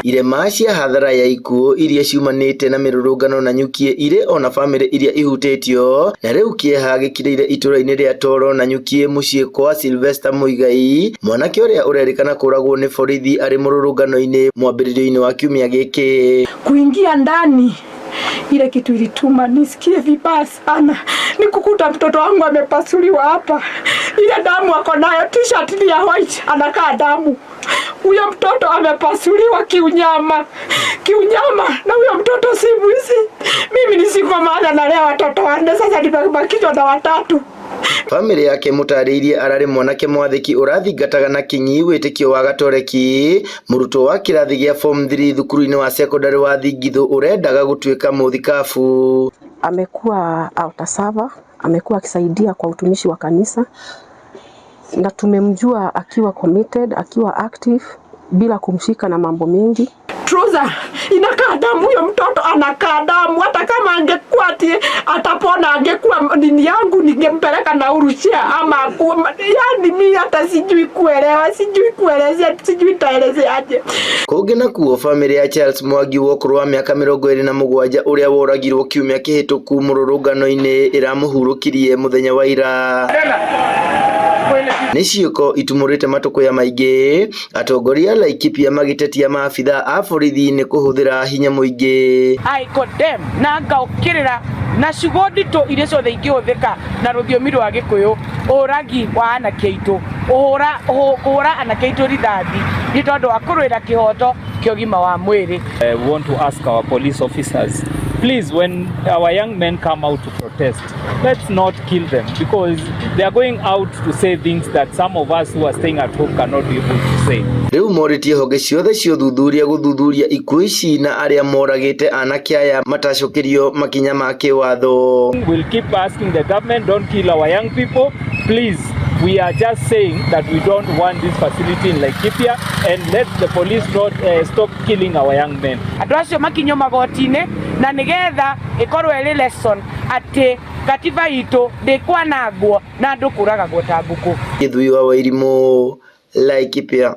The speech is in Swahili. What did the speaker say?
irema cia hathara ya ikuũ iria ciumanĩte na mĩrũrũngano na nyukie ire ona bamĩrĩ iria ihutĩtio na rĩu kĩeha gĩkirĩire itũra-inĩ rĩa Toro na nyukie mũciĩ kwa Sylvester Muigai, mwanake ũrĩa ũrerĩkana kũragwo nĩ borithi arĩ mũrũrũngano-inĩ mwambĩrĩrio-inĩ wa kiumia gĩkĩ. Kuingia ndani ile kitu ilituma nisikie vibaya sana, ni kukuta mtoto wangu amepasuliwa hapa, ile damu ako nayo, t-shirt ya white anakaa damu. Huyo mtoto amepasuliwa kiunyama, na huyo mtoto si mwizi. Mimi nisiko maana nalea watoto wanne, sasa nimebakishwa na watatu. Family yake mũtarĩirie ararĩ mwanake mwathĩki ũrathingataga na kinyi wĩtĩkio wa gatoreki, mũrutwo wa kĩrathi gĩa form 3 thukuru-inĩ wa secondary wa Thingithũ ũrendaga gũtuĩka mũthikabu. Amekuwa altar server, amekuwa akisaidia kwa utumishi wa kanisa na tumemjua akiwa committed, akiwa active bila kumshika na mambo mengi. Trouser inakaa damu, huyo mtoto anakaa damu. Hata kama angekuwa atapona, angekuwa nini yangu ningempeleka na urushia ama yani mimi hata sijui kuelewa, sijui kuelezea, sijui taelezeaje. Kũngĩ nakuo family ya Charles Mwangi wa ũkũrũ wa mĩaka 27 ũrĩa woragirwo kiumia kĩhĩtũku mũrũrũngano-inĩ ĩramũhurũkirie mũthenya wa ira. Nĩ ciĩko itumũrĩte matũkũ ya maingĩ, atongoria Laikipia magĩtetia maabitha a borithi nĩ kũhũthĩra hinya mũingĩ. I condemn na ngaũkĩrĩra na ciugo nditũ iria ciothe ingĩhũthĩka na rũthiomi rwa Gĩkũyũ ũragi wa anake aitũ, kũhũra anake aitũ rithathi nĩ tondũ wa kũrũĩra kĩhoto kĩa ũgima wa mwĩrĩ. We want to ask our police officers, please, when our young men come out to protest, let's not kill them, because they are going out to say things that some of us who are staying at home cannot be able to say. Rĩu morĩtie honge ciothe cia ũthuthuria gũthuthuria ikuũ ici na arĩa moragĩte anake aya matacũkĩrio makinya ma kĩwatho. We'll keep asking the government, don't kill our young people, please. We are just saying that we don't want this facility in Laikipia, and let the police not stop killing our young men. Andũ acio makinyo magoti-inĩ na nĩgetha ĩkorwo ĩrĩ lesson atĩ katiba itũ ndĩkwanangwo na andũ kũragagwo ta ngũkũ. Gĩthui wa Wairimũ, Laikipia.